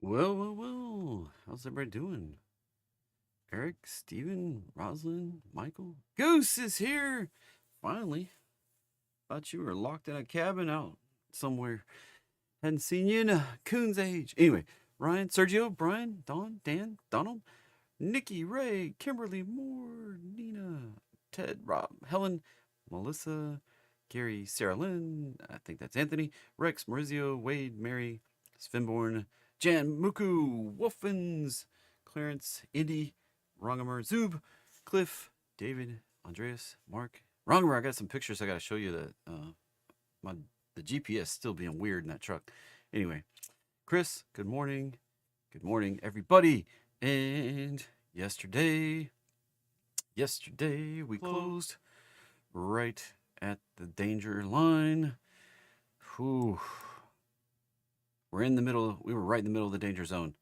Well. How's everybody doing? Eric, Steven, Rosalind, Michael? Goose is here! Finally. Thought you were locked in a cabin out somewhere. Hadn't seen you in a coon's age. Anyway, Ryan, Sergio, Brian, Don, Dan, Donald, Nikki, Ray, Kimberly, Moore, Nina, Ted, Rob, Helen, Melissa, Gary, Sarah Lynn, I think that's Anthony, Rex, Maurizio, Wade, Mary, Svenborn, Jan, Muku, Wolfens, Clarence, Indy, Rongamer, Zub, Cliff, David, Andreas, Mark. Rongamer, I got some pictures I got to show you that my the GPS still being weird in that truck. Anyway, Chris, good morning. Good morning, everybody. And yesterday we closed right at the danger line. Whew. We were right in the middle of the danger zone.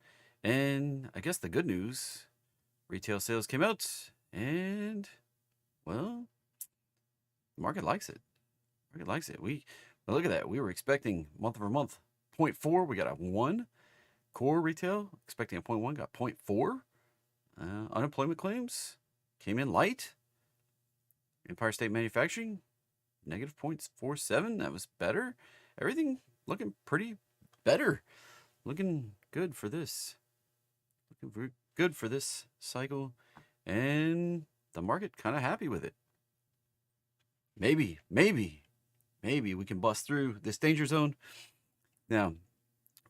And I guess the good news, retail sales came out and, well, the market likes it. Market likes it. Well, look at that. We were expecting month over month 0.4. We got a 1. Core retail, expecting a 0.1, got 0.4. Unemployment claims came in light. Empire State Manufacturing, negative 0.47. That was better. Everything looking pretty better. Looking good for this. Looking good for this cycle. And the market kind of happy with it. Maybe we can bust through this danger zone. Now,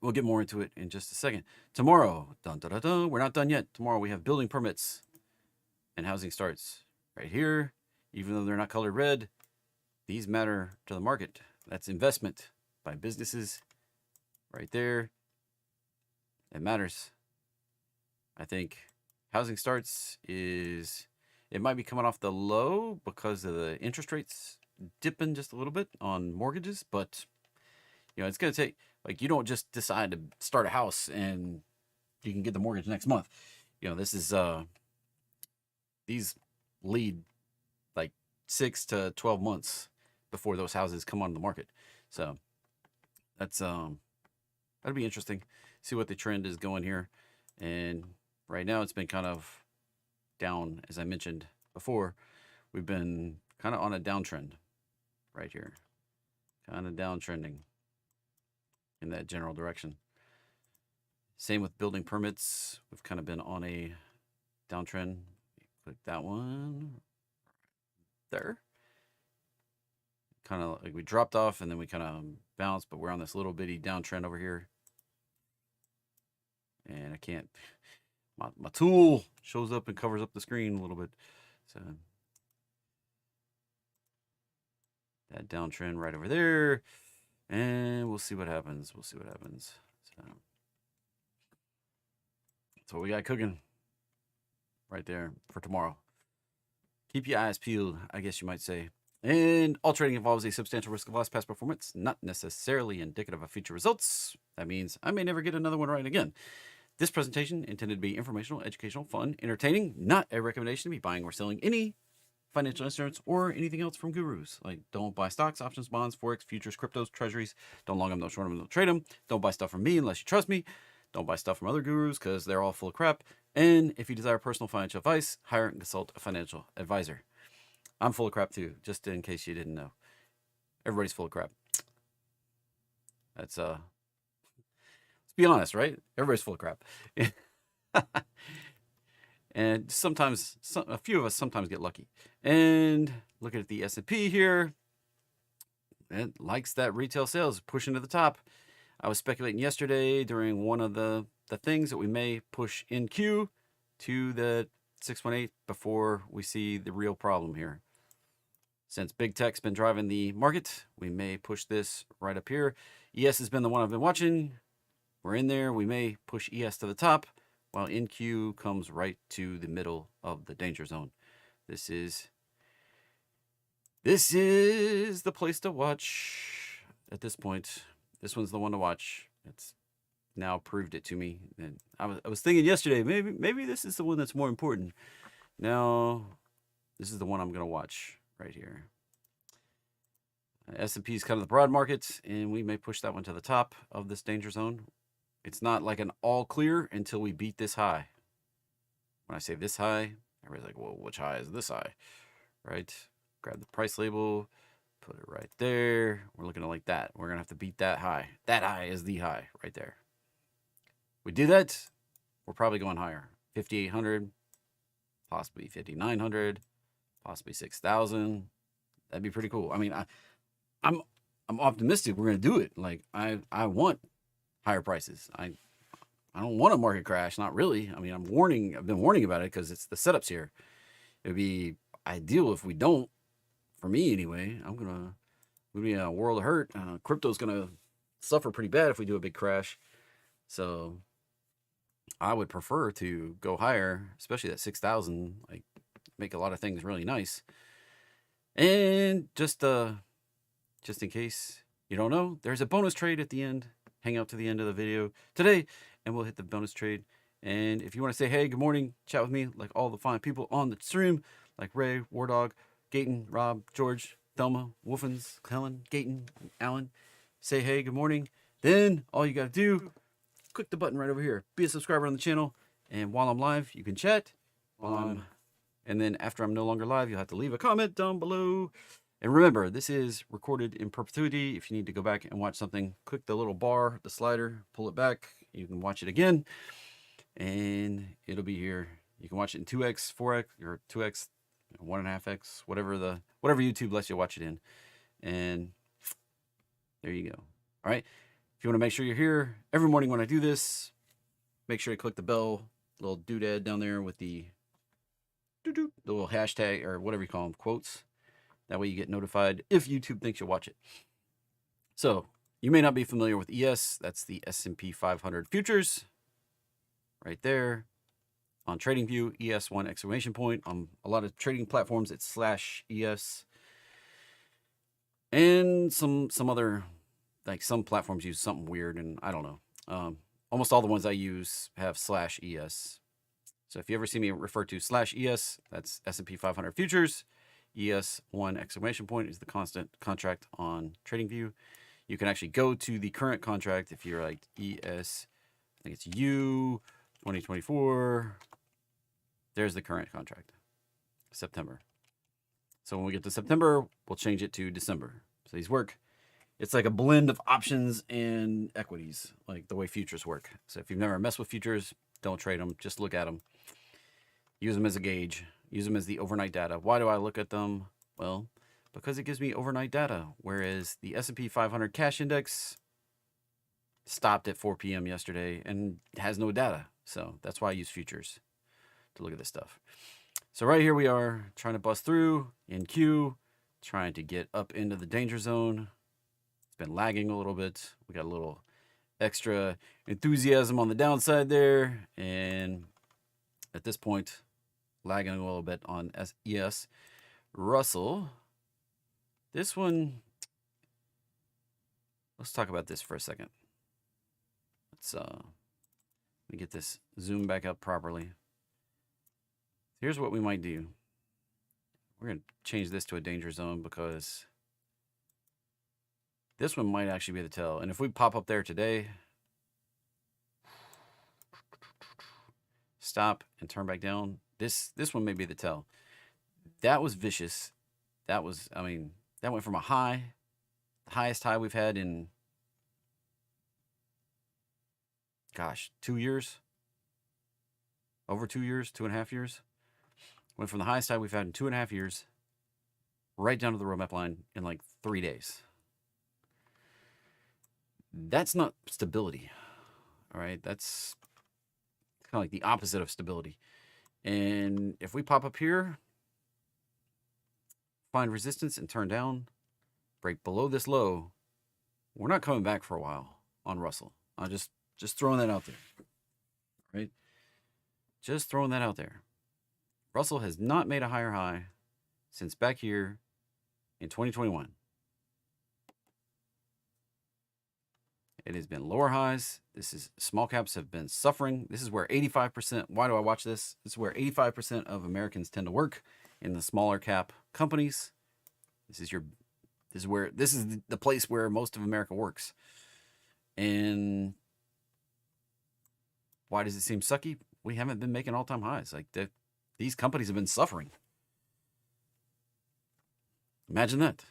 we'll get more into it in just a second. Tomorrow, we're not done yet. Tomorrow we have building permits and housing starts right here. Even though they're not colored red, these matter to the market. That's investment by businesses right there. It matters. I think housing starts it might be coming off the low because of the interest rates dipping just a little bit on mortgages, but it's going to take, like, you don't just decide to start a house and you can get the mortgage next month. This is these lead like 6 to 12 months before those houses come on the market. So that's that'll be interesting. See what the trend is going here. And right now it's been kind of down, as I mentioned before. We've been kind of on a downtrend right here. Kind of downtrending in that general direction. Same with building permits. We've kind of been on a downtrend. Click that one there. Kind of like we dropped off and then we kind of bounced, but we're on this little bitty downtrend over here. And I can't, my tool shows up and covers up the screen a little bit. So that downtrend right over there. And we'll see what happens. So that's what we got cooking right there for tomorrow. Keep your eyes peeled, I guess you might say. And all trading involves a substantial risk of loss past performance, not necessarily indicative of future results. That means I may never get another one right again. This presentation intended to be informational, educational, fun, entertaining, not a recommendation to be buying or selling any financial instruments or anything else from gurus. Like, don't buy stocks, options, bonds, forex, futures, cryptos, treasuries. Don't long them, don't short them, don't trade them. Don't buy stuff from me unless you trust me. Don't buy stuff from other gurus because they're all full of crap. And if you desire personal financial advice, hire and consult a financial advisor. I'm full of crap too, just in case you didn't know. Everybody's full of crap. That's let's be honest, right? Everybody's full of crap. And sometimes, a few of us sometimes get lucky. And look at the S&P here. It likes that retail sales pushing to the top. I was speculating yesterday during one of the things that we may push in Q to the 618 before we see the real problem here. Since big tech's been driving the market, we may push this right up here. ES has been the one I've been watching. We're in there. We may push ES to the top, while NQ comes right to the middle of the danger zone. This is the place to watch at this point. This one's the one to watch. It's now proved it to me. And I was thinking yesterday, maybe this is the one that's more important. Now, this is the one I'm going to watch right here. S&P is kind of the broad market, and we may push that one to the top of this danger zone. It's not like an all clear until we beat this high. When I say this high, everybody's like, well, which high is this high? Right? Grab the price label, put it right there. We're looking at like that. We're going to have to beat that high. That high is the high right there. We do that, we're probably going higher. 5,800, possibly 5,900, possibly 6,000. That'd be pretty cool. I mean, I'm optimistic we're going to do it. Like I want higher prices. I don't want a market crash, not really. I mean, I've been warning about it because it's the setups here. It would be ideal if we don't, for me anyway. We'll be in a world of hurt. Crypto's gonna suffer pretty bad if we do a big crash. So I would prefer to go higher, especially that 6,000, like make a lot of things really nice. And just in case you don't know, there's a bonus trade at the end. Hang out to the end of the video today and we'll hit the bonus trade. And if you want to say, hey, good morning, chat with me, like all the fine people on the stream, like Ray, Wardog, Gayton, Rob, George, Thelma, Wolfens, Helen, Gayton, Alan, say, hey, good morning. Then all you got to do, click the button right over here. Be a subscriber on the channel. And while I'm live, you can chat. And then after I'm no longer live, you'll have to leave a comment down below. And remember, this is recorded in perpetuity. If you need to go back and watch something, click the little bar, the slider, pull it back. You can watch it again. And it'll be here. You can watch it in 2x, 4x, or 2x, 1.5x, whatever YouTube lets you watch it in. And there you go. All right. If you want to make sure you're here every morning when I do this, make sure you click the bell, little doodad down there with the little hashtag or whatever you call them, quotes. That way you get notified if YouTube thinks you'll watch it. So you may not be familiar with ES. That's the S&P 500 futures right there. On TradingView, ES1 exclamation point. On a lot of trading platforms, it's /ES. And some other, like some platforms use something weird, and I don't know. Almost all the ones I use have /ES. So if you ever see me refer to /ES, that's S&P 500 futures. ES1 exclamation point is the constant contract on TradingView. You can actually go to the current contract if you're like ES, I think it's U 2024. There's the current contract, September. So when we get to September, we'll change it to December. So these work. It's like a blend of options and equities, like the way futures work. So if you've never messed with futures, don't trade them. Just look at them. Use them as a gauge. Use them as the overnight data. Why do I look at them? Well, because it gives me overnight data, whereas the S&P 500 cash index stopped at 4 p.m. yesterday and has no data. So that's why I use futures to look at this stuff. So right here we are trying to bust through in Q, trying to get up into the danger zone. It's been lagging a little bit. We got a little extra enthusiasm on the downside there. And at this point, lagging a little bit on ES. Russell, this one, let's talk about this for a second. Let me get this zoom back up properly. Here's what we might do. We're going to change this to a danger zone because this one might actually be the tell. And if we pop up there today, stop and turn back down, this one may be the tell. That was vicious. That was, I mean, that went from a high, the highest high we've had in, gosh, 2 years, over 2 years, 2.5 years. Went from the highest high we've had in 2.5 years right down to the roadmap line in like 3 days. That's not stability. All right. That's kind of like the opposite of stability. And if we pop up here, find resistance and turn down, break below this low, we're not coming back for a while on Russell. I'm just throwing that out there. Right? Just throwing that out there. Russell has not made a higher high since back here in 2021. It has been lower highs. Small caps have been suffering. This is where 85%, why do I watch this? This is where 85% of Americans tend to work, in the smaller cap companies. This is the place where most of America works. And Why does it seem sucky? We haven't been making all-time highs. Like these companies have been suffering. Imagine that.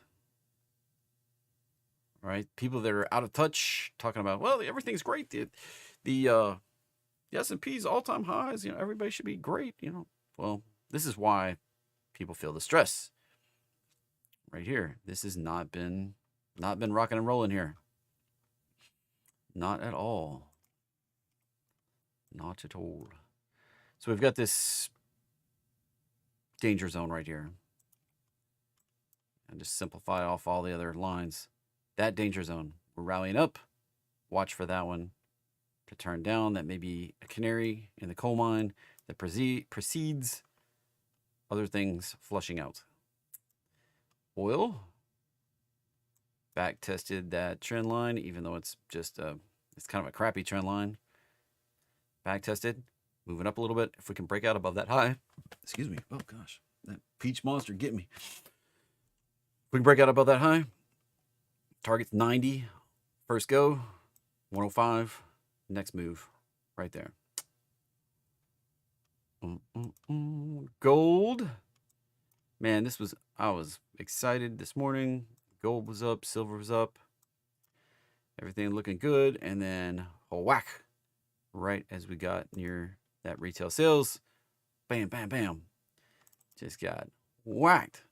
Right? People that are out of touch talking about, well, everything's great. The S&P's all-time highs, everybody should be great, Well, this is why people feel the stress. Right here. This has not been rocking and rolling here. Not at all. Not at all. So we've got this danger zone right here. And just simplify off all the other lines. That danger zone. We're rallying up. Watch for that one to turn down. That may be a canary in the coal mine that precedes other things flushing out. Oil. Back tested that trend line, even though it's just it's kind of a crappy trend line. Back tested. Moving up a little bit. If we can break out above that high. Excuse me. Oh, gosh. That peach monster get me. If we can break out above that high. Target's 90. First go. 105. Next move. Right there. Gold. Man, I was excited this morning. Gold was up. Silver was up. Everything looking good. And then a whack. Right as we got near that retail sales. Bam, bam, bam. Just got whacked.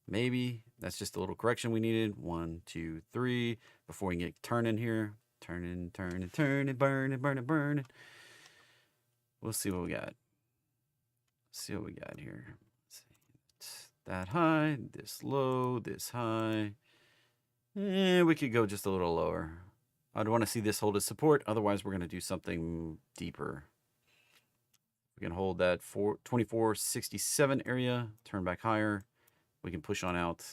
Maybe that's just a little correction we needed. 1, 2, 3. Before we can get turning here. Turning, turning, turning, burning, burning, burning. We'll see what we got. See what we got here. Let's see. That high, this low, this high. We could go just a little lower. I'd want to see this hold as support. Otherwise, we're going to do something deeper. We can hold that 2467 area, turn back higher. We can push on out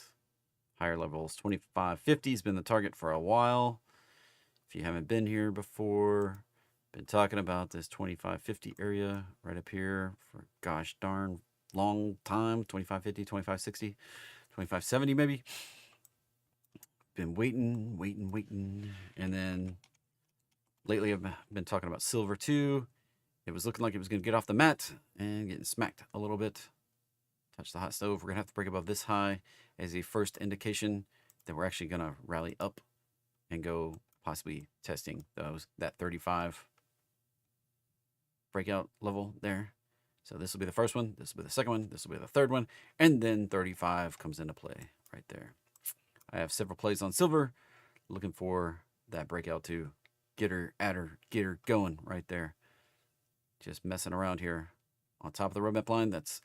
higher levels. 2550 has been the target for a while. If you haven't been here before, been talking about this 2550 area right up here for gosh darn long time. 2550, 2560, 2570 maybe. Been waiting. And then lately I've been talking about silver too. It was looking like it was going to get off the mat and getting smacked a little bit. Touch the hot stove. We're going to have to break above this high as a first indication that we're actually going to rally up and go possibly testing that 35 breakout level there. So this will be the first one. This will be the second one. This will be the third one. And then 35 comes into play right there. I have several plays on silver. Looking for that breakout to get her going right there. Just messing around here on top of the roadmap line. That's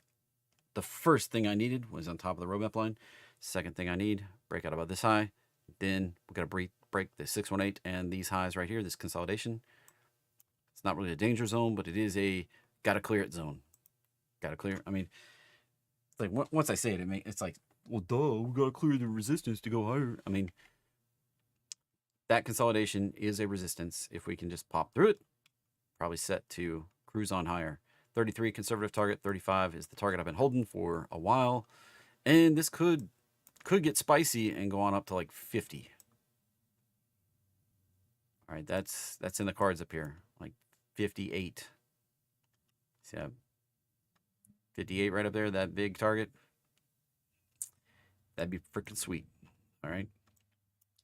the first thing I needed was on top of the roadmap line. Second thing I need, break out above this high. Then we're going to break the 618 and these highs right here, this consolidation. It's not really a danger zone, but it is a got to clear it zone. Got to clear. I mean, like once I say it, it's like, well, duh, we got to clear the resistance to go higher. I mean, that consolidation is a resistance. If we can just pop through it, probably set to cruise on higher. 33 conservative target, 35 is the target I've been holding for a while. And this could get spicy and go on up to like 50. All right, that's in the cards up here, like 58. See, 58 right up there, that big target. That'd be freaking sweet. All right.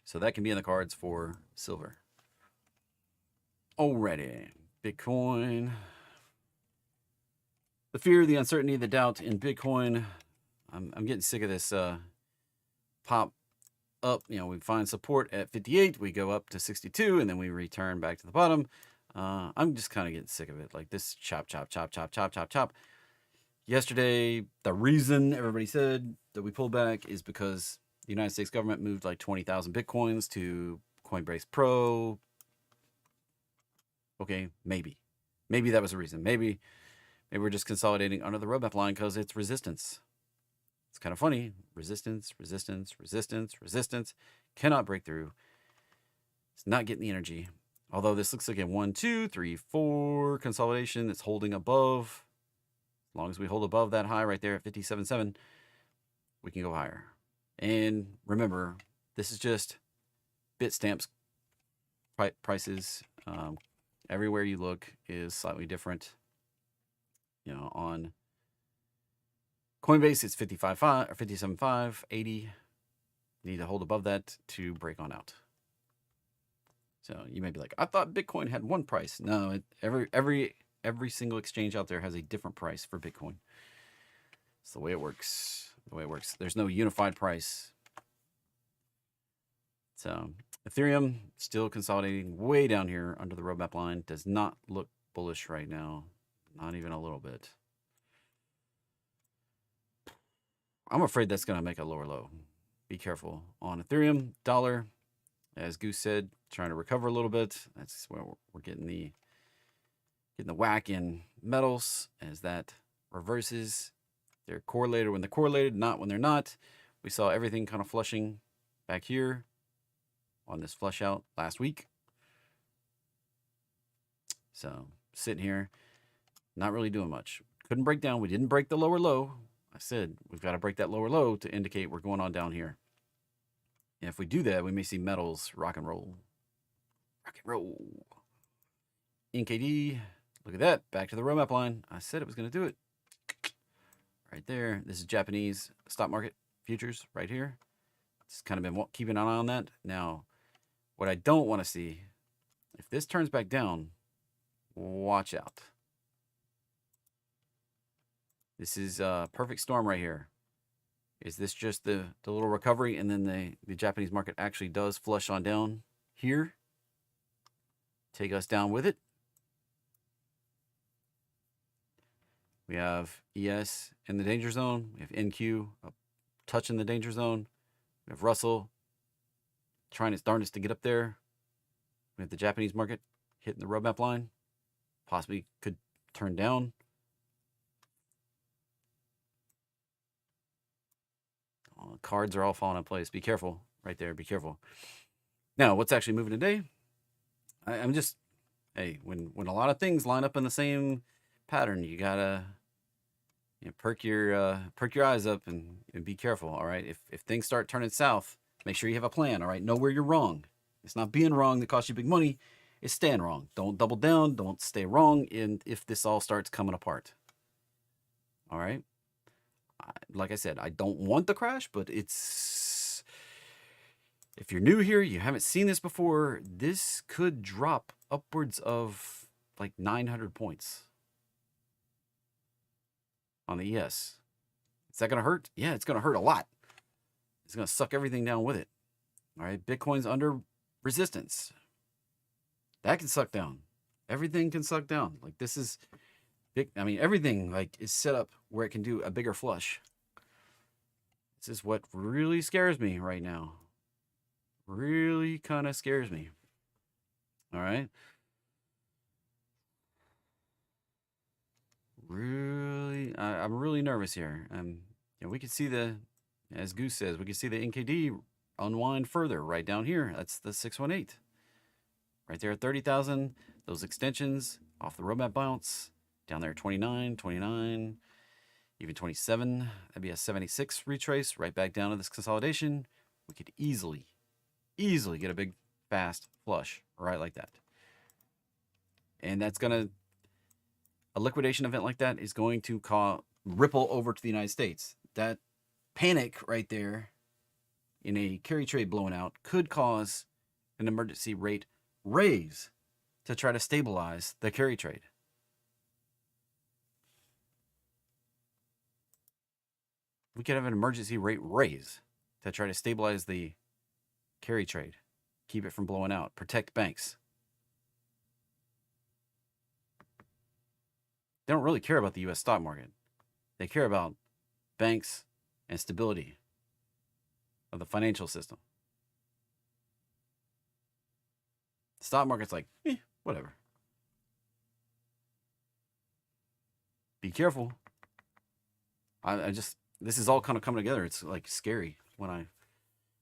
So that can be in the cards for silver. Alrighty. Bitcoin. The fear, the uncertainty, the doubt in Bitcoin. I'm getting sick of this pop up. We find support at 58. We go up to 62, and then we return back to the bottom. I'm just kind of getting sick of it. Like this chop. Yesterday, the reason everybody said that we pulled back is because the United States government moved like 20,000 Bitcoins to Coinbase Pro. Okay, maybe that was the reason. Maybe we're just consolidating under the roadmap line because it's resistance. It's kind of funny. Resistance. Cannot break through. It's not getting the energy. Although this looks like a 1, 2, 3, 4 consolidation. It's holding above. As long as we hold above that high right there at 57.7, we can go higher. And remember, this is just Bitstamps prices Everywhere you look is slightly different. You know, on Coinbase, it's 55.5 or 57.5, 80. You need to hold above that to break on out. So you may be like, I thought Bitcoin had one price. No, every single exchange out there has a different price for Bitcoin. It's the way it works. The way it works. There's no unified price. So Ethereum still consolidating way down here under the roadmap line. Does not look bullish right now. Not even a little bit. I'm afraid that's going to make a lower low. Be careful. On Ethereum, dollar, as Goose said, trying to recover a little bit. That's where we're getting the whack in metals as that reverses. They're correlated when they're correlated, not when they're not. We saw everything kind of flushing back here on this flush out last week. So sitting here, not really doing much. Couldn't break down. We didn't break the lower low. I said we've got to break that lower low to indicate we're going on down here. And if we do that, we may see metals rock and roll. Rock and roll. NKD, look at that. Back to the roadmap line. I said it was going to do it. Right there. This is Japanese stock market futures right here. Just kind of been keeping an eye on that. Now, what I don't want to see, if this turns back down, watch out. This is a perfect storm right here. Is this just the little recovery and then the Japanese market actually does flush on down here? Take us down with it. We have ES in the danger zone. We have NQ touching the danger zone. We have Russell trying its darndest to get up there. We have the Japanese market hitting the roadmap line. Possibly could turn down. Cards are all falling in place. Be careful right there. Be careful. Now, what's actually moving today? I'm just, hey, when a lot of things line up in the same pattern, you gotta perk your eyes up and be careful. All right, if things start turning south, make sure you have a plan. All right, know where you're wrong. It's not being wrong that costs you big money. It's staying wrong. Don't double down. Don't stay wrong. And if this all starts coming apart, all right. Like I said, I don't want the crash, but it's, if you're new here, you haven't seen this before, this could drop upwards of like 900 points on the ES. Is that going to hurt? Yeah, it's going to hurt a lot. It's going to suck everything down with it. All right, Bitcoin's under resistance. That can suck down. Everything can suck down. Like this is big. I mean, everything like is set up where it can do a bigger flush. This is what really scares me right now. Really kind of scares me. All right. Really, I'm really nervous here. We can see as Goose says, we can see the NKD unwind further right down here. That's the 618. Right there at 30,000. Those extensions off the roadmap bounce. Down there, 29, 29, even 27. That'd be a 76 retrace right back down to this consolidation. We could easily get a big, fast flush right like that. And that's going to, a liquidation event like that is going to ripple over to the United States. That panic right there in a carry trade blowing out could cause an emergency rate raise to try to stabilize the carry trade. We could have an emergency rate raise to try to stabilize the carry trade, keep it from blowing out, protect banks. They don't really care about the U.S. stock market. They care about banks and stability of the financial system. The stock market's like, whatever. Be careful. This is all kind of coming together. It's like scary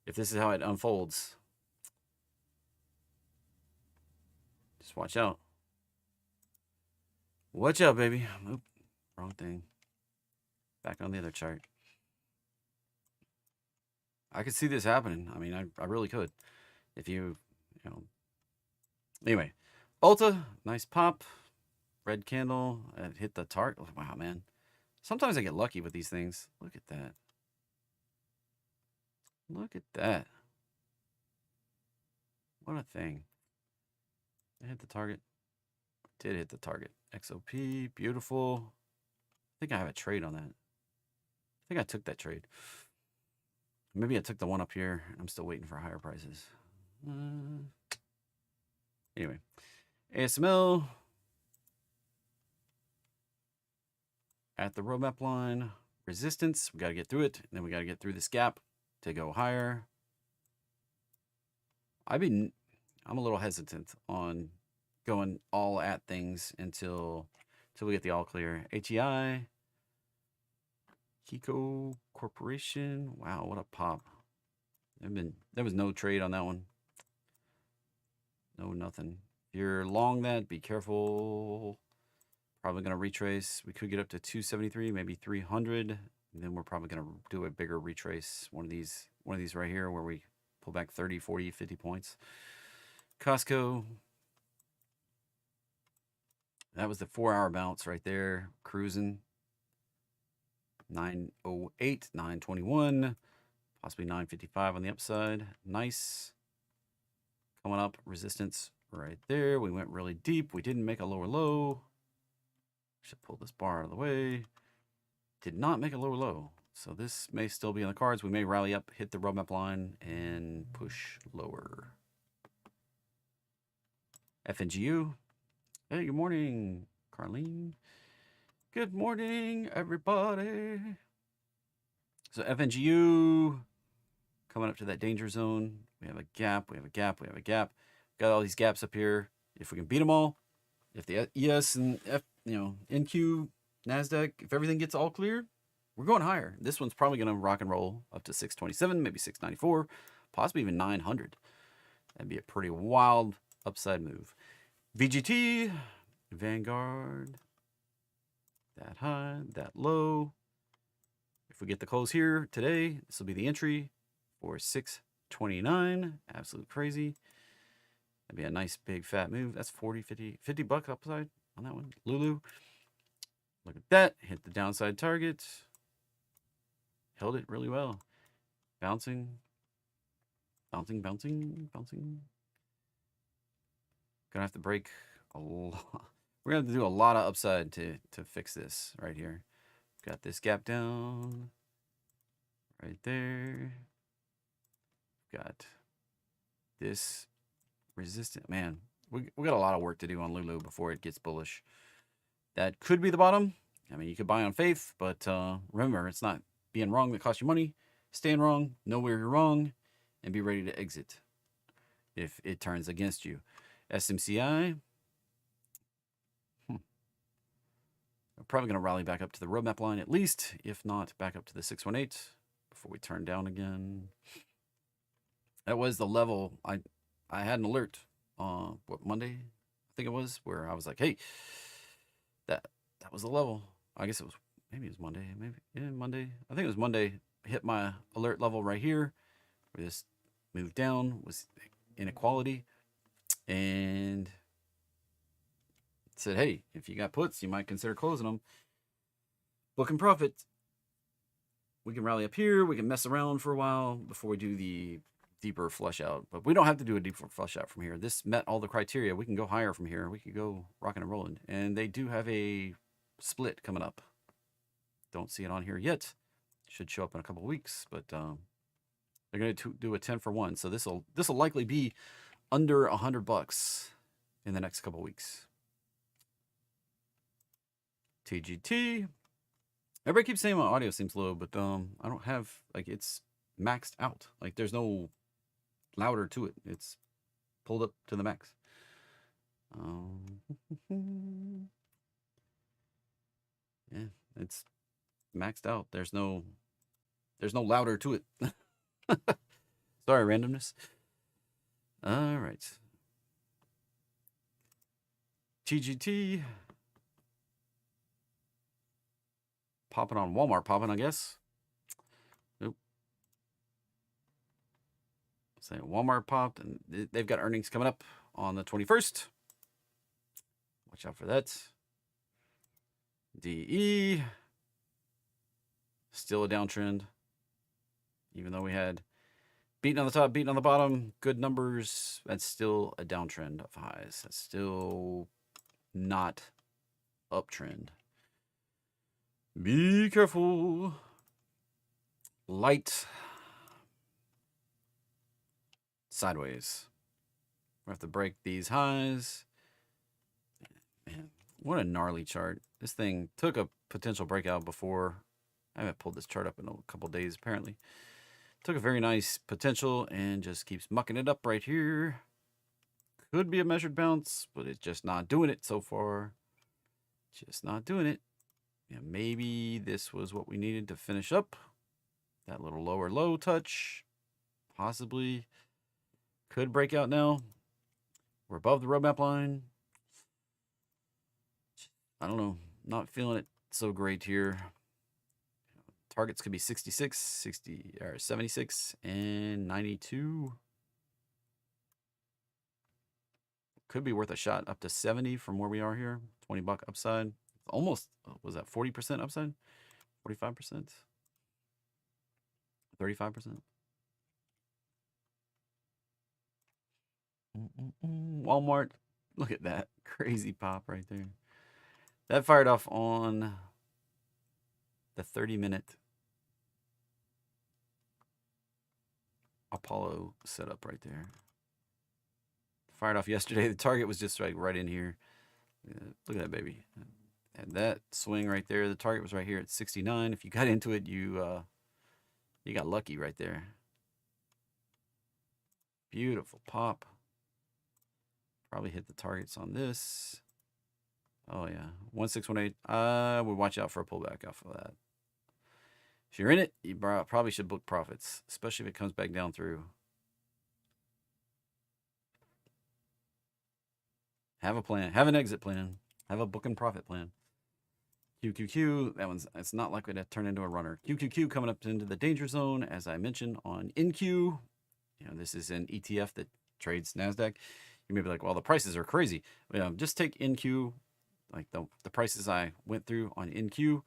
if this is how it unfolds. Just watch out. Watch out, baby. Oop, wrong thing. Back on the other chart. I could see this happening. I mean, I really could. If anyway, Ulta, nice pop. Red candle. It hit the target. Wow, man. Sometimes I get lucky with these things. Look at that. Look at that. What a thing. It hit the target. Did hit the target. XOP. Beautiful. I think I have a trade on that. I think I took that trade. Maybe I took the one up here. I'm still waiting for higher prices. Anyway. ASML. At the roadmap line. Resistance. We got to get through it. And then we got to get through this gap to go higher. I'm a little hesitant on going all at things until we get the all clear. HEI. Kiko Corporation. Wow, what a pop. There was no trade on that one. No, nothing. If you're long that, be careful. Probably going to retrace. We could get up to 273, maybe 300. And then we're probably going to do a bigger retrace. One of these right here where we pull back 30, 40, 50 points. Costco. That was the 4-hour bounce right there. Cruising. 908, 921, possibly 955 on the upside. Nice. Coming up, resistance right there. We went really deep. We didn't make a lower low. Should pull this bar out of the way. Did not make a lower low. So this may still be on the cards. We may rally up, hit the roadmap line, and push lower. FNGU. Hey, good morning, Carlene. Good morning, everybody. So FNGU coming up to that danger zone. We have a gap. We have a gap. We have a gap. Got all these gaps up here. If we can beat them all, if the ES and NQ, NASDAQ, if everything gets all clear, we're going higher. This one's probably going to rock and roll up to 627, maybe 694, possibly even 900. That'd be a pretty wild upside move. VGT, Vanguard. That high, that low. If we get the close here today, this will be the entry for 629. Absolute crazy. That'd be a nice big fat move. That's 40, 50 bucks upside on that one. Lulu. Look at that. Hit the downside target. Held it really well. Bouncing. Bouncing, bouncing, bouncing. Gonna have to break a lot. We're going to have to do a lot of upside to fix this right here. Got this gap down right there. Got this resistant. Man, we got a lot of work to do on Lulu before it gets bullish. That could be the bottom. I mean, you could buy on faith, but remember, it's not being wrong that costs you money. Staying wrong, know where you're wrong, and be ready to exit if it turns against you. SMCI. Probably going to rally back up to the roadmap line at least, if not back up to the 618 before we turn down again. That was the level. I had an alert on Monday, I think it was, where I was like, hey, that was the level. I guess maybe it was Monday, Monday. I think it was Monday. Hit my alert level right here where this moved down, was inequality, and said, hey, if you got puts, you might consider closing them. Booking profit. We can rally up here. We can mess around for a while before we do the deeper flush out. But we don't have to do a deeper flush out from here. This met all the criteria. We can go higher from here. We could go rocking and rolling. And they do have a split coming up. Don't see it on here yet. Should show up in a couple of weeks. But they're going to do a 10 for 1. So this will likely be under $100 in the next couple of weeks. TGT. Everybody keeps saying my audio seems low, but I don't have, like, it's maxed out. Like, there's no louder to it. It's pulled up to the max. Yeah, it's maxed out. There's no louder to it. Sorry, randomness. All right. TGT. Popping on Walmart, I guess. Nope. Say Walmart popped, and they've got earnings coming up on the 21st. Watch out for that. DE. Still a downtrend. Even though we had beaten on the top, beaten on the bottom, good numbers, that's still a downtrend of highs. That's still not uptrend. Be careful. Light. Sideways. We have to break these highs. Man, what a gnarly chart. This thing took a potential breakout before. I haven't pulled this chart up in a couple days, apparently. Took a very nice potential and just keeps mucking it up right here. Could be a measured bounce, but it's just not doing it so far. Just not doing it. Yeah, maybe this was what we needed to finish up. That little lower low touch. Possibly. Could break out now. We're above the roadmap line. I don't know. Not feeling it so great here. Targets could be 66, 60, or 76, and 92. Could be worth a shot up to 70 from where we are here. $20 upside. Almost, was that 40% upside? 45%? 35%? Walmart. Look at that. Crazy pop right there. That fired off on the 30-minute Apollo setup right there. Fired off yesterday. The target was just right in here. Look at that baby. And that swing right there. The target was right here at 69. If you got into it, you got lucky right there. Beautiful pop. Probably hit the targets on this. Oh yeah, 1618. I would watch out for a pullback off of that. If you're in it, you probably should book profits, especially if it comes back down through. Have a plan. Have an exit plan. Have a book and profit plan. QQQ, it's not likely to turn into a runner. QQQ coming up into the danger zone, as I mentioned on NQ. You know, this is an ETF that trades NASDAQ. You may be like, well, the prices are crazy. Just take NQ, like the prices I went through on NQ,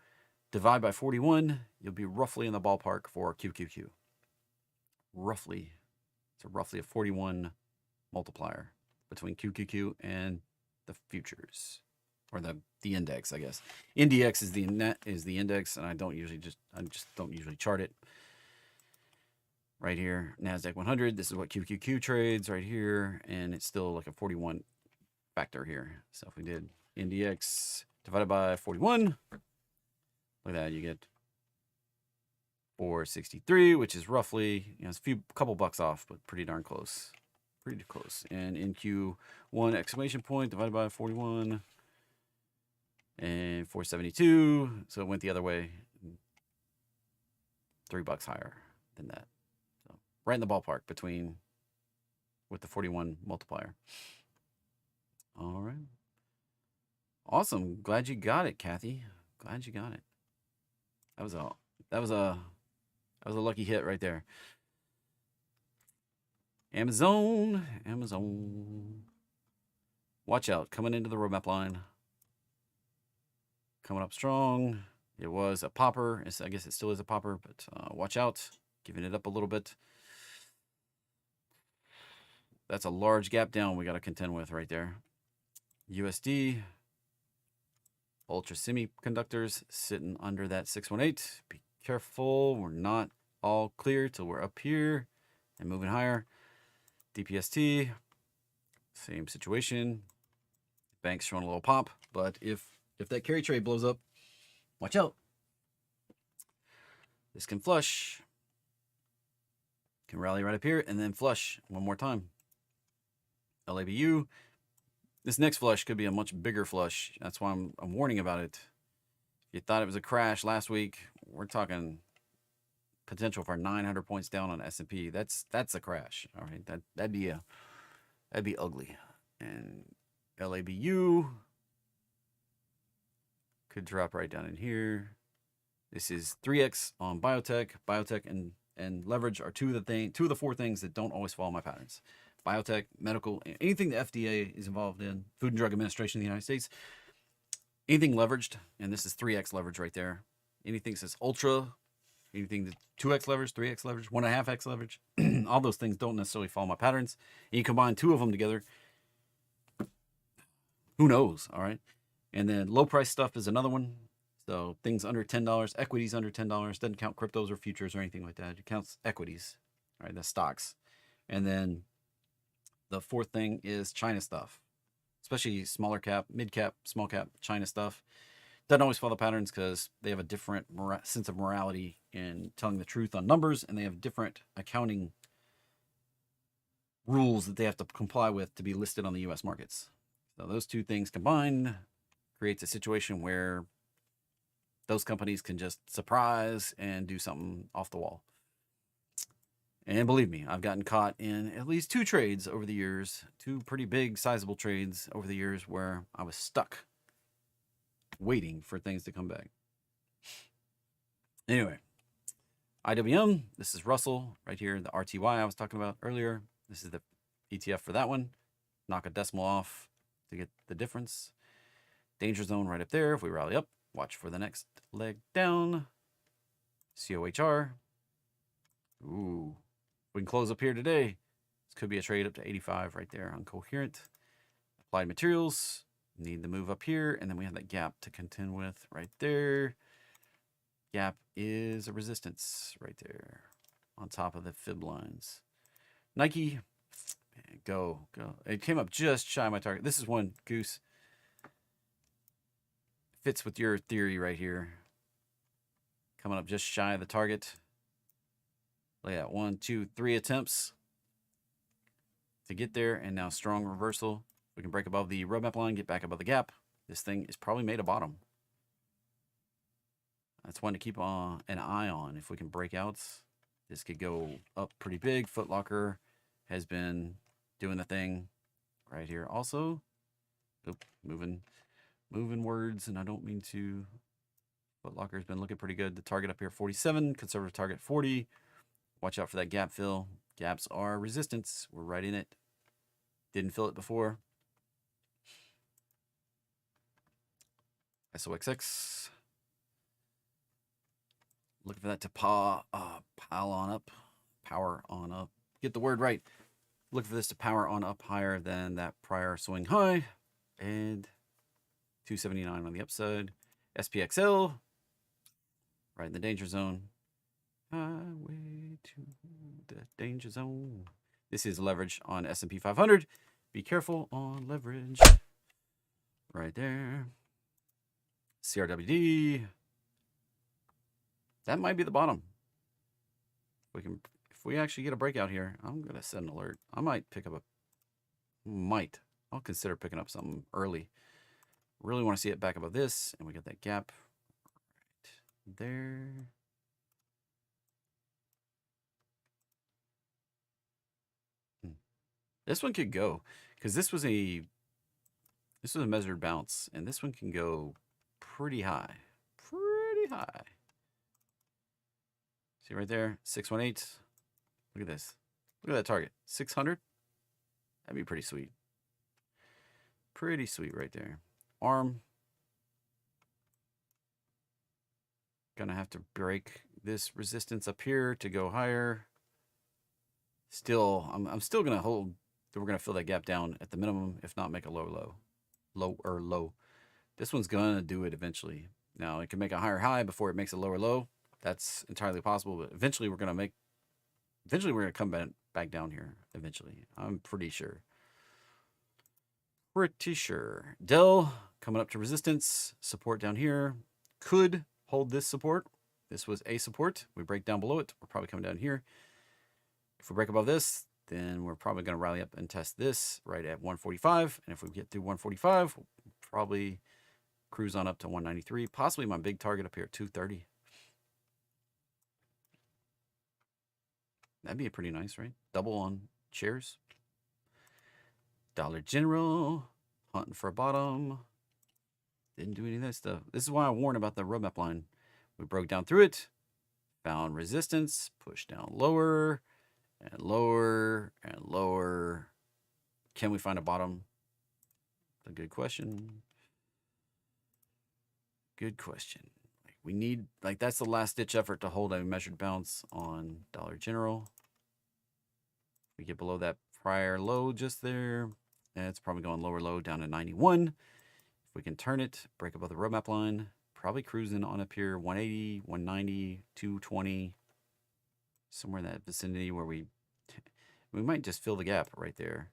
divide by 41, you'll be roughly in the ballpark for QQQ. Roughly. It's roughly a 41 multiplier between QQQ and the futures, or the index, I guess. NDX is the index, and I just don't usually chart it. Right here, NASDAQ 100. This is what QQQ trades right here, and it's still like a 41 factor here. So if we did NDX divided by 41, look at that, you get 463, which is roughly, it's a couple bucks off, but pretty darn close. Pretty close. And NQ1 exclamation point divided by 41 and 472. So it went the other way. $3 higher than that. So right in the ballpark with the 41 multiplier. All right. Awesome. Glad you got it, Kathy. Glad you got it. That was a lucky hit right there. Amazon. Watch out. Coming into the roadmap line. Coming up strong. It was a popper. I guess it still is a popper, but watch out. Giving it up a little bit. That's a large gap down we got to contend with right there. USD. Ultra semiconductors sitting under that 618. Be careful. We're not all clear till we're up here and moving higher. DPST, same situation. Bank's showing a little pop, but if that carry trade blows up, watch out. This can flush. Can rally right up here and then flush one more time. LABU. This next flush could be a much bigger flush. That's why I'm warning about it. If you thought it was a crash last week, we're talking potential for 900 points down on S&P. That's a crash. All right, that'd be ugly. And LABU could drop right down in here. This is 3x on biotech. Biotech and leverage are two of the four things that don't always follow my patterns. biotech, medical, anything the FDA is involved in, Food and Drug Administration of the United States, anything leveraged, and this is 3x leverage right there. Anything that says ultra, anything that's 2x leverage, 3x leverage, 1.5x leverage, all those things don't necessarily follow my patterns. And you combine two of them together, who knows, all right? And then low price stuff is another one. So things under $10, equities under $10, doesn't count cryptos or futures or anything like that. It counts equities, all right? That's stocks. And then the fourth thing is China stuff, especially smaller cap, mid cap, small cap China stuff. Doesn't always follow patterns because they have a different sense of morality in telling the truth on numbers, and they have different accounting rules that they have to comply with to be listed on the U.S. markets. So those two things combined creates a situation where those companies can just surprise and do something off the wall. And believe me, I've gotten caught in at least 2 trades over the years, 2 pretty big, sizable trades over the years where I was stuck waiting for things to come back. Anyway, IWM, this is Russell right here, the RTY I was talking about earlier. This is the ETF for that one. Knock a decimal off to get the difference. Danger zone right up there. If we rally up, watch for the next leg down. COHR. Ooh, we can close up here today. This could be a trade up to 85 right there on Coherent. Applied Materials. Need the move up here, and then we have that gap to contend with right there. Gap is a resistance right there on top of the fib lines. Nike, man, go. It came up just shy of my target. This is one, Goose. Fits with your theory right here. Coming up just shy of the target. Look at 1, 2, 3 attempts to get there, and now strong reversal. We can break above the roadmap line, get back above the gap. This thing is probably made a bottom. That's one to keep an eye on. If we can break out, this could go up pretty big. Foot Locker has been doing the thing right here also. Oop, moving words, and I don't mean to. Foot Locker has been looking pretty good. The target up here, 47. Conservative target, 40. Watch out for that gap fill. Gaps are resistance. We're right in it. Didn't fill it before. SOXX. Looking for that to power on up. Get the word right. Look for this to power on up higher than that prior swing high. And 279 on the upside. SPXL. Right in the danger zone. Highway to the danger zone. This is leverage on S&P 500. Be careful on leverage. Right there. CRWD. That might be the bottom. If we actually get a breakout here, I'm gonna set an alert. I might pick up I'll consider picking up something early. Really want to see it back above this, and we got that gap right there. This one could go because this was a measured bounce, and this one can go pretty high. See right there, 618. Look at this. Look at that target, 600. That'd be pretty sweet. Pretty sweet right there. Arm. Gonna have to break this resistance up here to go higher. Still, I'm still gonna hold. We're gonna fill that gap down at the minimum, if not make a low. This one's gonna do it eventually. Now it can make a higher high before it makes a lower low. That's entirely possible, but eventually we're gonna come back down here. Eventually, I'm pretty sure. Dell coming up to resistance, support down here. Could hold this support. This was a support. We break down below it. We're probably coming down here. If we break above this, then we're probably going to rally up and test this right at 145. And if we get through 145, we'll probably cruise on up to 193. Possibly my big target up here at 230. That'd be pretty nice, right? Double on shares. Dollar General, hunting for a bottom. Didn't do any of that stuff. This is why I warned about the roadmap line. We broke down through it, found resistance, pushed down lower and lower and lower Can we find a bottom? That's a good question. Good question. We need, like, that's the last ditch effort to hold a measured bounce on Dollar General. We get below that prior low just there. And it's probably going lower low down to 91. If we can turn it, break above the roadmap line, probably cruising on up here 180, 190, 220, somewhere in that vicinity where we might just fill the gap right there.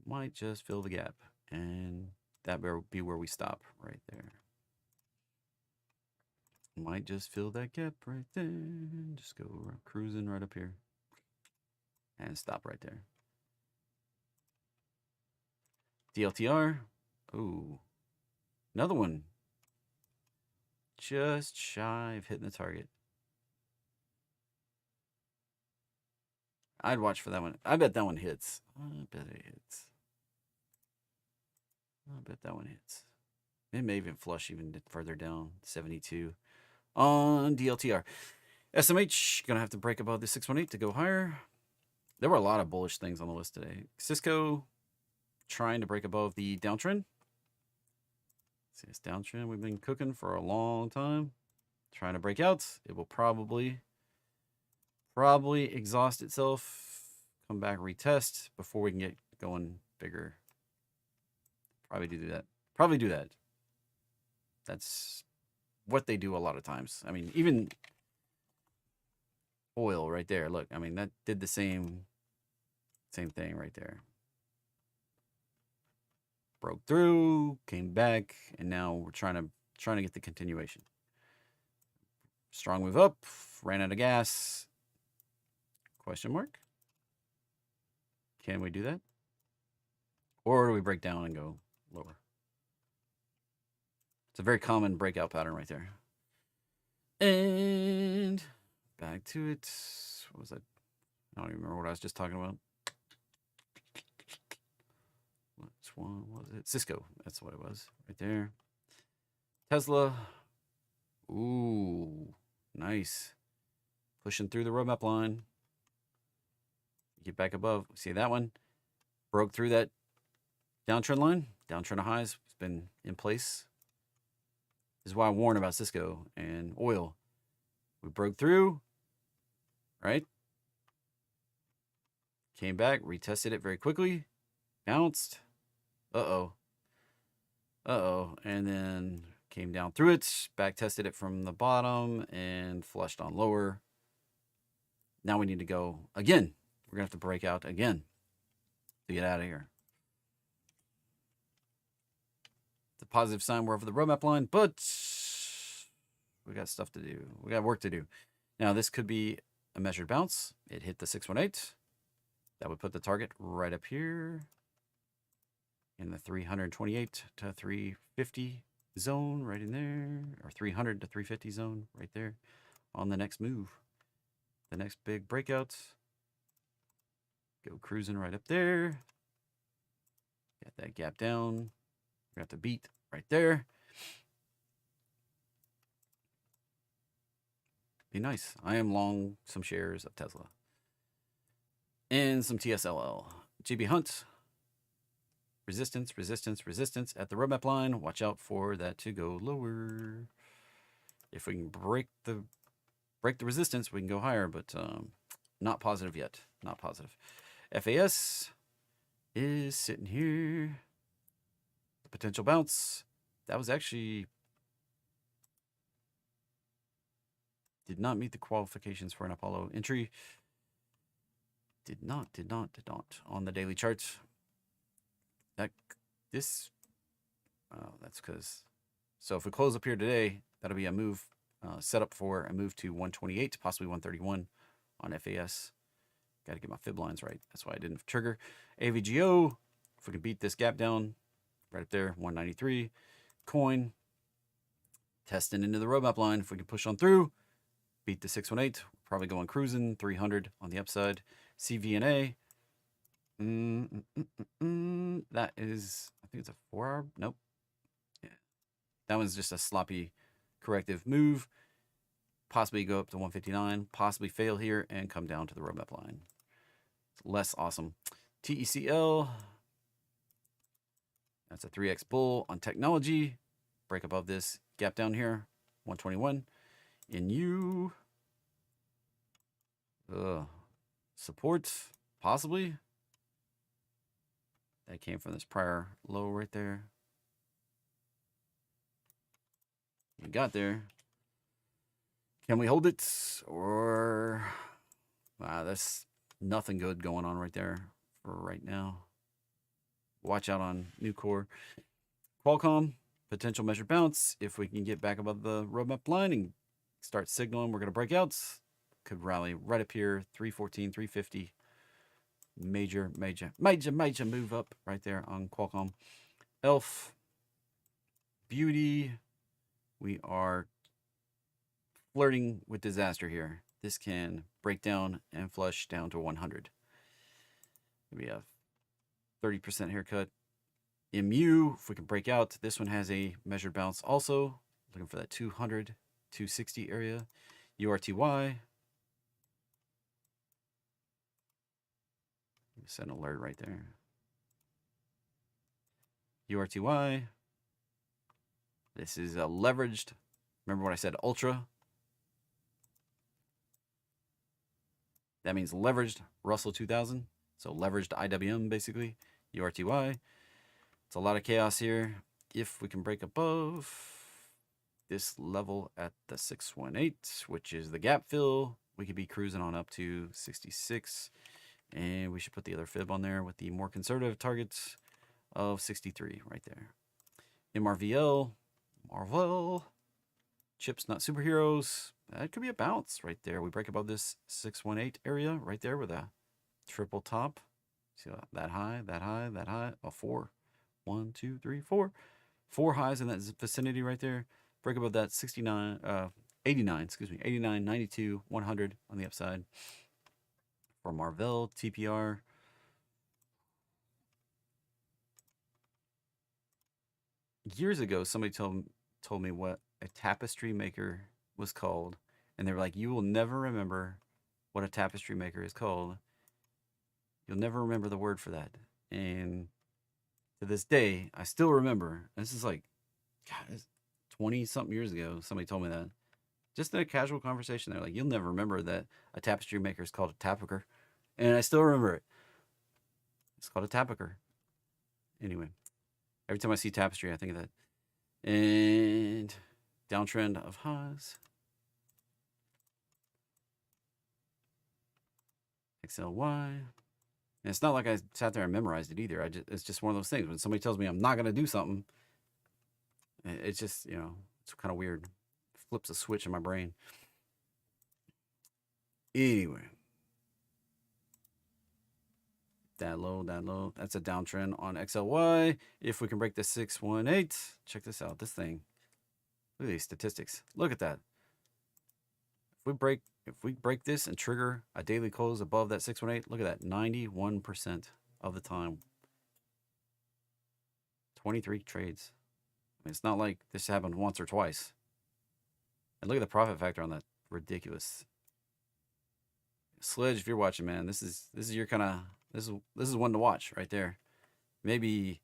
Might just fill the gap, and that will be where we stop right there. Might just fill that gap right there. Just go cruising right up here and stop right there. DLTR. Ooh, another one. Just shy of hitting the target. I'd watch for that one. I bet that one hits. I bet it hits. I bet that one hits. It may even flush even further down. 72 on DLTR. SMH, gonna have to break above the 618 to go higher. There were a lot of bullish things on the list today. Cisco trying to break above the downtrend. See this downtrend we've been cooking for a long time. Trying to break out. It will probably exhaust itself. Come back, retest before we can get going bigger. Probably do that. Probably do that. That's what they do a lot of times. I mean, even oil right there. Look, I mean, that did the same thing right there. Broke through, came back, and now we're trying to get the continuation. Strong move up, ran out of gas. Question mark? Can we do that? Or do we break down and go lower? It's a very common breakout pattern right there. And back to it. What was that? I don't even remember what I was just talking about. Which one was it? Cisco. That's what it was right there. Tesla. Ooh, nice. Pushing through the roadmap line. Get back above. See that one? Broke through that downtrend line. Downtrend of highs. It's been in place. This is why I warn about Cisco and oil. We broke through, right? Came back, retested it very quickly. Bounced. Uh-oh. Uh-oh. And then came down through it. Back tested it from the bottom and flushed on lower. Now we need to go again. We're going to have to break out again to get out of here. It's a positive sign we're over the roadmap line, but we got stuff to do. We got work to do. Now, this could be a measured bounce. It hit the 618. That would put the target right up here in the 328 to 350 zone right in there, or 300 to 350 zone right there on the next move. The next big breakout. Go cruising right up there. Got that gap down. We have to beat right there. Be nice. I am long some shares of Tesla. And some TSLL. GB Hunt. Resistance, resistance, resistance at the roadmap line. Watch out for that to go lower. If we can break the resistance, we can go higher, but not positive yet. Not positive. FAS is sitting here. The potential bounce. That was actually did not meet the qualifications for an Apollo entry. Did not on the daily charts. That's because. So if we close up here today, that'll be a move set up for a move to 128, possibly 131 on FAS. Got to get my fib lines right. That's why I didn't trigger. AVGO, if we can beat this gap down right up there, 193. Coin, testing into the roadmap line. If we can push on through, beat the 618, probably going cruising, 300 on the upside. CVNA, that is, I think it's a 4-hour. Nope. Yeah. That one's just a sloppy corrective move. Possibly go up to 159, possibly fail here and come down to the roadmap line. It's less awesome. TECL. That's a 3x bull on technology. Break above this gap down here. 121. In U. Support. Possibly. That came from this prior low right there. We got there. Can we hold it? Or wow, that's nothing good going on right there for right now. Watch out on Nucor. Qualcomm, potential measured bounce. If we can get back above the roadmap line and start signaling we're going to break out, could rally right up here. 314, 350. Major move up right there on Qualcomm. Elf. Beauty. We are flirting with disaster here. This can break down and flush down to 100. Maybe a 30% haircut. MU, if we can break out, this one has a measured bounce also. Looking for that 200, 260 area. URTY. Set an alert right there. URTY. This is a leveraged. Remember what I said, ultra? That means leveraged Russell 2000. So leveraged IWM basically. URTY. It's a lot of chaos here. If we can break above this level at the 618, which is the gap fill, we could be cruising on up to 66. And we should put the other fib on there with the more conservative targets of 63 right there. MRVL, Marvel, chips not superheroes. That could be a bounce right there. We break above this 618 area right there with a triple top. See that high, that high, that high. Oh, 4. 1, 2, 3, 4. 4 highs in that vicinity right there. Break above that 69, 89, excuse me, 89, 92, 100 on the upside. For Marvel, TPR. Years ago, somebody told me what a tapestry maker was called. And they were like, you will never remember what a tapestry maker is called. You'll never remember the word for that. And to this day, I still remember. This is like, God, 20-something years ago, somebody told me that. Just in a casual conversation, they're like, you'll never remember that a tapestry maker is called a tapiker. And I still remember it. It's called a tapiker. Anyway, every time I see tapestry, I think of that. And downtrend of highs. XLY. And it's not like I sat there and memorized it either. It's just one of those things. When somebody tells me I'm not going to do something, it's just, it's kind of weird. Flips a switch in my brain. Anyway. That low. That's a downtrend on XLY. If we can break the 618, check this out. This thing. Look at these statistics. Look at that. If we break this and trigger a daily close above that 618, look at that. 91% of the time. 23 trades. I mean, it's not like this happened once or twice. And look at the profit factor on that. Ridiculous. Sledge, if you're watching, man, this is your kind of this is one to watch right there. Maybe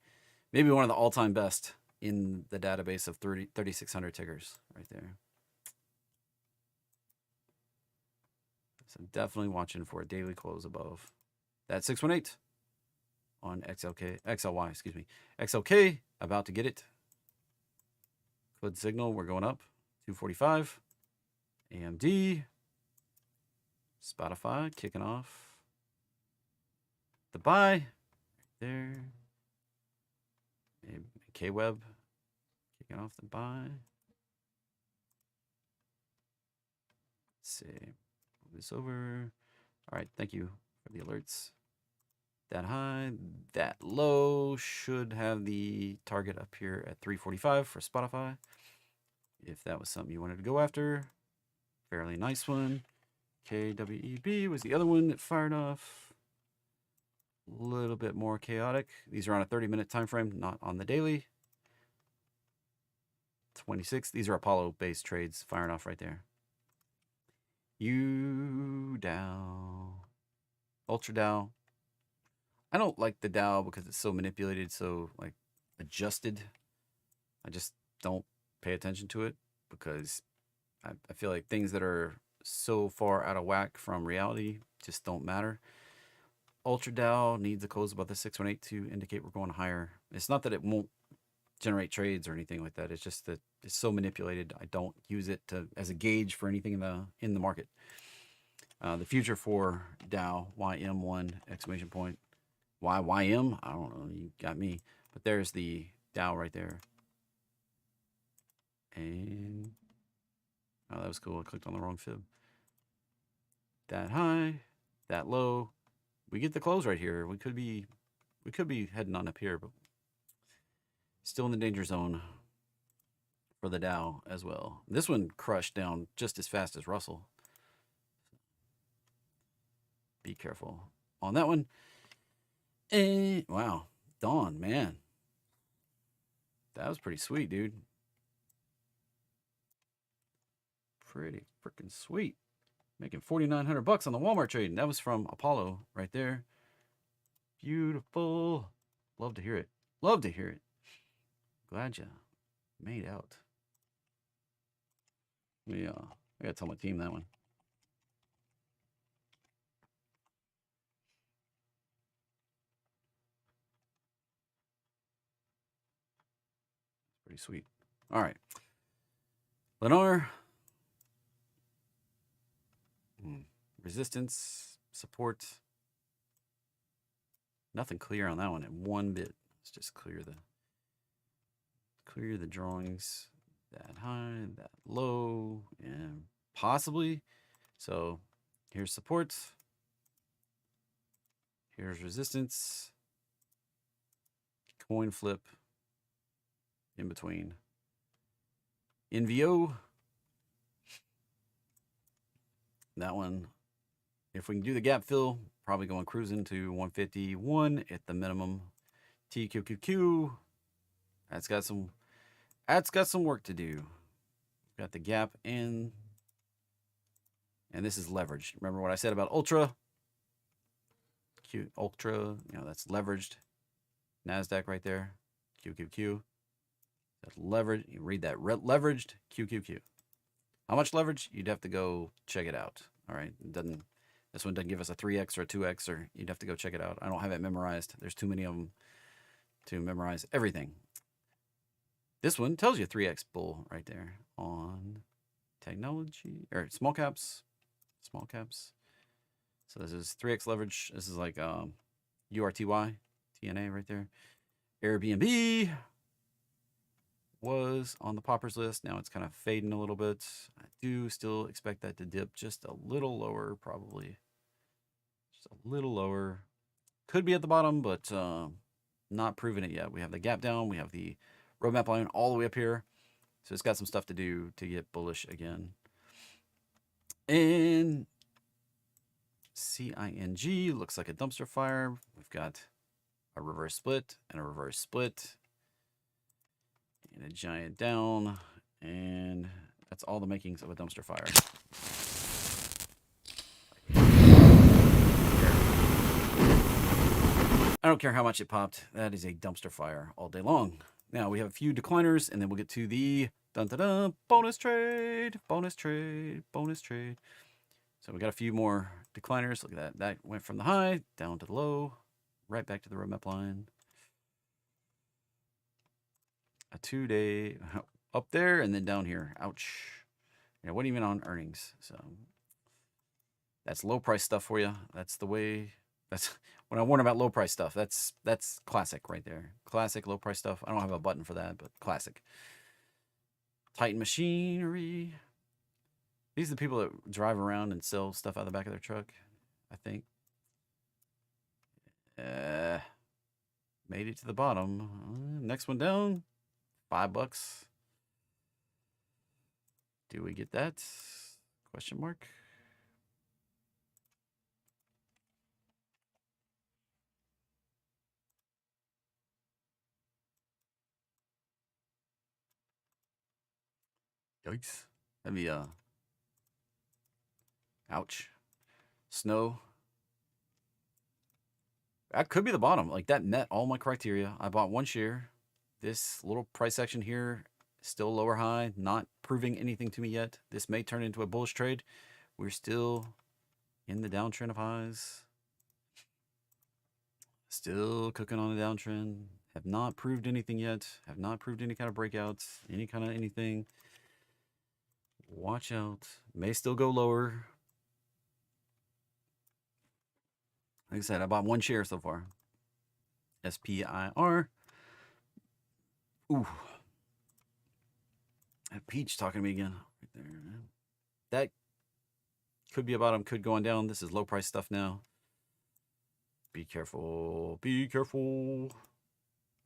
one of the all-time best in the database of 3,600 tickers right there. So definitely watching for a daily close above that 618 on XLY, excuse me. XLK, about to get it. Good signal, we're going up. 245. AMD. Spotify kicking off the buy right there. K-Web kicking off the buy. Let's see. Move this over. All right, thank you for the alerts. That high, that low should have the target up here at 345 for Spotify. If that was something you wanted to go after. Fairly nice one. KWEB was the other one that fired off. A little bit more chaotic. These are on a 30-minute time frame, not on the daily. 26. These are Apollo-based trades firing off right there. UDOW. Ultra Dow. I don't like the Dow because it's so manipulated, so like adjusted. I just don't pay attention to it because I feel like things that are so far out of whack from reality just don't matter. Ultra Dow needs a close above the 618 to indicate we're going higher. It's not that it won't generate trades or anything like that. It's just that it's so manipulated. I don't use it as a gauge for anything in the market. The future for Dow YM1 exclamation point. Why YM? I don't know. You got me. But there's the Dow right there. And oh, that was cool. I clicked on the wrong fib. That high, that low. We get the close right here. We could be heading on up here, but still in the danger zone for the Dow as well. This one crushed down just as fast as Russell. Be careful on that one. And wow, Dawn, man. That was pretty sweet, dude. Pretty freaking sweet. Making $4,900 on the Walmart trade. And that was from Apollo right there. Beautiful. Love to hear it. Love to hear it. Glad you made out. Yeah, I gotta tell my team that one. Pretty sweet. All right. Lennar. Resistance, support. Nothing clear on that one in one bit. Let's just clear the drawings. That high, that low, and possibly. So here's support. Here's resistance. Coin flip in between. NVO. That one, if we can do the gap fill, probably going cruising to 151 at the minimum. TQQQ. That's got some work to do. Got the gap in. And this is leveraged. Remember what I said about Ultra? Ultra, that's leveraged. NASDAQ right there. QQQ. That's leveraged. You read that. Leveraged QQQ. How much leverage? You'd have to go check it out. All right. This one doesn't give us a 3x or a 2x, or you'd have to go check it out. I don't have it memorized. There's too many of them to memorize everything. This one tells you 3x bull right there on technology or small caps. Small caps. So this is 3x leverage. This is like URTY, TNA right there. Airbnb was on the poppers list. Now it's kind of fading a little bit. I do still expect that to dip just a little lower, probably. Just a little lower. Could be at the bottom, but not proving it yet. We have the gap down. We have the roadmap line all the way up here. So it's got some stuff to do to get bullish again. And CING looks like a dumpster fire. We've got a reverse split and a reverse split. And a giant down. And that's all the makings of a dumpster fire. I don't care how much it popped. That is a dumpster fire all day long. Now we have a few decliners, and then we'll get to the bonus trade, bonus trade, bonus trade. So we got a few more decliners. Look at that. That went from the high down to the low, right back to the roadmap line. A 2-day up there and then down here. Ouch. Yeah, wasn't even on earnings. So that's low price stuff for you. That's the way. That's when I warn about low price stuff. That's classic right there. Classic low price stuff. I don't have a button for that, but classic. Titan Machinery. These are the people that drive around and sell stuff out of the back of their truck, I think. Made it to the bottom. Next one down. $5. Do we get that? Question mark. Yikes. That'd be ouch. Snow. That could be the bottom. Like that met all my criteria. I bought one share. This little price action here, still lower high, not proving anything to me yet. This may turn into a bullish trade. We're still in the downtrend of highs. Still cooking on a downtrend. Have not proved anything yet. Have not proved any kind of breakouts, any kind of anything. Watch out. May still go lower. Like I said, I bought one share so far. SPIR. Ooh. That peach talking to me again. Right there. That could be a bottom, could go on down. This is low price stuff now. Be careful. Be careful.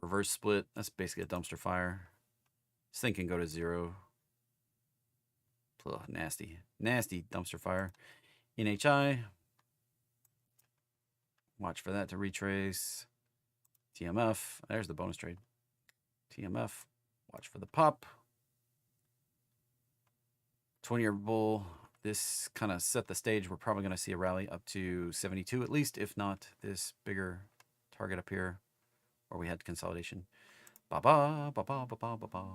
Reverse split. That's basically a dumpster fire. This thing can go to zero. Ugh, nasty. Nasty dumpster fire. NHI. Watch for that to retrace. TMF. There's the bonus trade. TMF. Watch for the pop. 20-year bull. This kind of set the stage. We're probably going to see a rally up to 72 at least, if not this bigger target up here where we had consolidation. Ba-ba, ba-ba, ba-ba, ba-ba.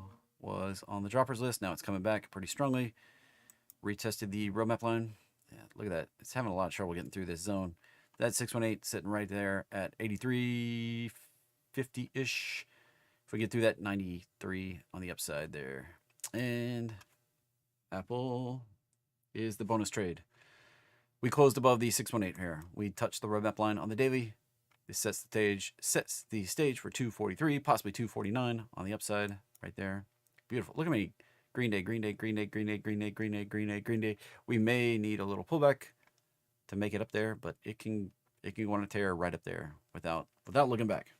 Was on the droppers list. Now it's coming back pretty strongly. Retested the roadmap line. Yeah, look at that. It's having a lot of trouble getting through this zone. That 618 sitting right there at 83.50-ish. If we get through that 93 on the upside there. And Apple is the bonus trade. We closed above the 618 here. We touched the roadmap line on the daily. This sets the stage for 243, possibly 249 on the upside right there. Beautiful. Look at me. Green day, green day, green day, green day, green day, green day, green day, green day. We may need a little pullback to make it up there, but it can want to tear right up there without looking back.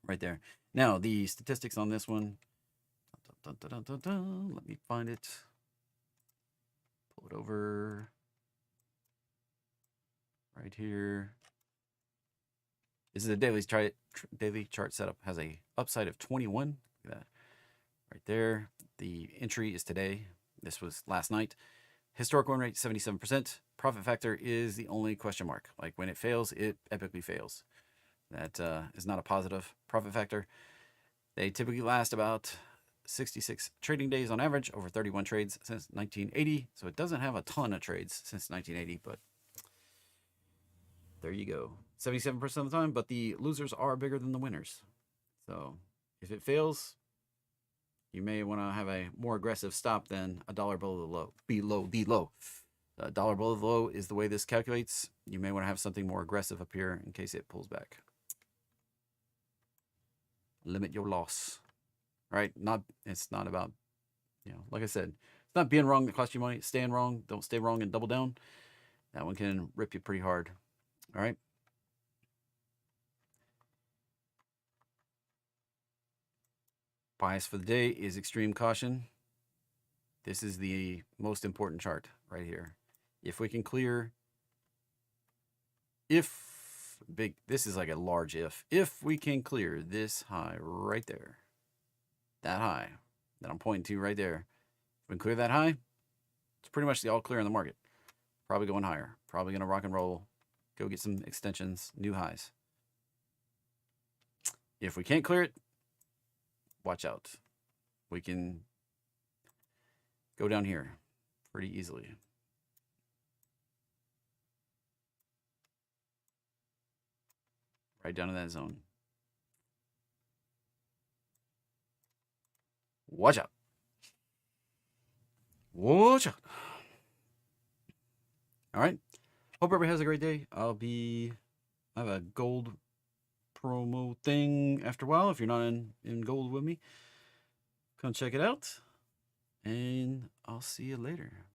Right there. Now the statistics on this one. Let me find it. Pull it over. Right here. This is a daily chart setup. Has a upside of 21. Look at that. Right there. The entry is today. This was last night. Historic win rate 77%. Profit factor is the only question mark. Like when it fails, it epically fails. That is not a positive profit factor. They typically last about 66 trading days on average, over 31 trades since 1980. So it doesn't have a ton of trades since 1980, but there you go. 77% of the time, but the losers are bigger than the winners. So if it fails, you may want to have a more aggressive stop than a dollar below the low. A dollar below the low is the way this calculates. You may want to have something more aggressive up here in case it pulls back. Limit your loss. Right? It's not about, like I said, it's not being wrong that costs you money. It's staying wrong. Don't stay wrong and double down. That one can rip you pretty hard. All right. Bias for the day is extreme caution. This is the most important chart right here. If we can clear, this is like a large if we can clear this high right there, that high that I'm pointing to right there, if we can clear that high, it's pretty much the all clear in the market. Probably going higher. Probably going to rock and roll. Go get some extensions, new highs. If we can't clear it, watch out. We can go down here pretty easily. Right down in that zone. Watch out. Watch out. All right. Hope everybody has a great day. I have a gold promo thing after a while. If you're not in gold with me, come check it out. And I'll see you later.